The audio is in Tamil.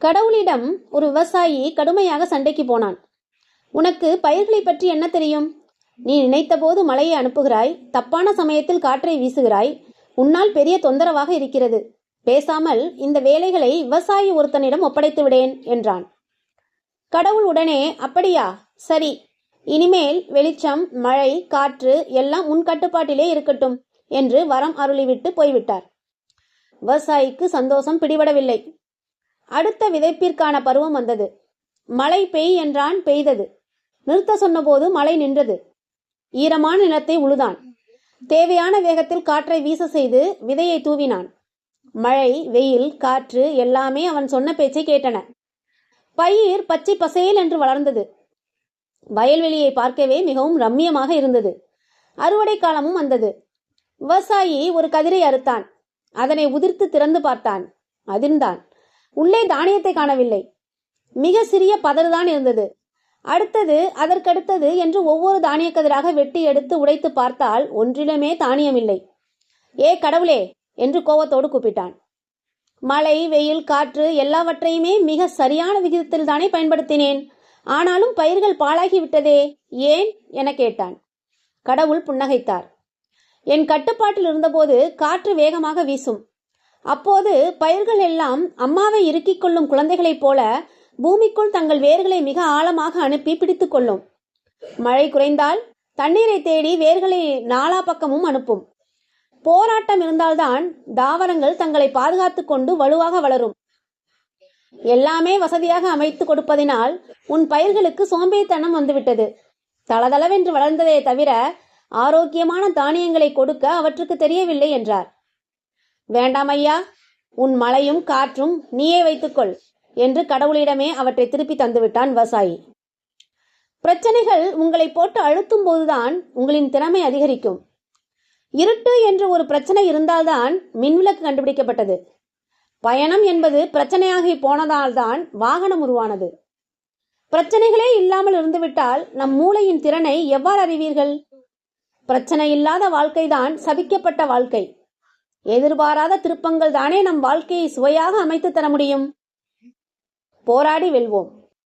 கடவுளிடம் ஒரு விவசாயி கடுமையாக சண்டைக்கு போனான். உனக்கு பயிர்களை பற்றி என்ன தெரியும்? நீ நினைத்தபோது மழையை அனுப்புகிறாய், தப்பான சமயத்தில் காற்றை வீசுகிறாய். உன்னால் பெரிய தொந்தரவாக இருக்கிறது. பேசாமல் இந்த வேலைகளை விவசாயி ஒருத்தனிடம் ஒப்படைத்து விடேன் என்றான். கடவுள் உடனே, அப்படியா, சரி, இனிமேல் வெளிச்சம், மழை, காற்று எல்லாம் உன் கட்டுப்பாட்டிலே இருக்கட்டும் என்று வரம் அருளிவிட்டு போய்விட்டார். விவசாயிக்கு சந்தோஷம் பிடிபடவில்லை. அடுத்த விதைப்பிற்கான பருவம் வந்தது. மழை பெய் என்றான், பெய்தது. நிறுத்த சொன்னபோது மழை நின்றது. ஈரமான நிலத்தை உழுதான். தேவையான வேகத்தில் காற்றை வீச செய்து விதையை தூவினான். மழை, வெயில், காற்று எல்லாமே அவன் சொன்ன பேச்சை கேட்டன. பயிர் பச்சை பசேல் என்று வளர்ந்தது. வயல்வெளியை பார்க்கவே மிகவும் ரம்மியமாக இருந்தது. அறுவடை காலமும் வந்தது. விவசாயி ஒரு கதிரை அறுத்தான். அதனை உதிர்த்து திறந்து பார்த்தான். அதிர்ந்தான். உள்ளே தானியத்தை காணவில்லை. மிக சிறிய பதறுதான் இருந்தது. அடுத்தது, அதற்கடுத்தது என்று ஒவ்வொரு தானிய கதிராக வெட்டி எடுத்து உடைத்து பார்த்தால் ஒன்றிலுமே தானியமில்லை. ஏ கடவுளே என்று கோபத்தோடு கூப்பிட்டான். மழை, வெயில், காற்று எல்லாவற்றையுமே மிக சரியான விகிதத்தில் தானே பயன்படுத்தினேன். ஆனாலும் பயிர்கள் பாழாகி விட்டதே, ஏன் என கேட்டான். கடவுள் புன்னகைத்தார். என் கட்டுப்பாட்டில் இருந்தபோது காற்று வேகமாக வீசும். அப்போது பயிர்கள் எல்லாம் அம்மாவை இறுக்கிக் கொள்ளும் குழந்தைகளைப் போல பூமிக்குள் தங்கள் வேர்களை மிக ஆழமாக அனுப்பி பிடித்து கொள்ளும். மழை குறைந்தால் தண்ணீரை தேடி வேர்களை நாலா பக்கமும் அனுப்பும். போராட்டம் இருந்தால்தான் தாவரங்கள் தங்களை பாதுகாத்து கொண்டு வலுவாக வளரும். எல்லாமே வசதியாக அமைத்து கொடுப்பதினால் உன் பயிர்களுக்கு சோம்பேறித்தனம் வந்துவிட்டது. தளதளவென்று வளர்ந்ததே தவிர ஆரோக்கியமான தானியங்களை கொடுக்க அவற்றுக்கு தெரியவில்லை என்றார். வேண்டாம் ஐயா, உன் மழையும் காற்றும் நீயே வைத்துக்கொள் என்று கடவுளிடமே அவற்றை திருப்பி தந்துவிட்டான் விவசாயி. பிரச்சனைகள் உங்களை போட்டு அழுத்தும் போதுதான் உங்களின் திறமை அதிகரிக்கும். இருட்டு என்று ஒரு பிரச்சனை இருந்தால்தான் மின்விளக்கு கண்டுபிடிக்கப்பட்டது. பயணம் என்பது பிரச்சனையாகி போனதால்தான் வாகனம் உருவானது. பிரச்சனைகளே இல்லாமல் இருந்துவிட்டால் நம் மூளையின் திறனை எவ்வாறு அறிவீர்கள்? பிரச்சனை இல்லாத வாழ்க்கைதான் சபிக்கப்பட்ட வாழ்க்கை. எதிர்பாராத திருப்பங்கள் தானே நம் வாழ்க்கையை சுவையாக அமைத்து தர முடியும். போராடி வெல்வோம்.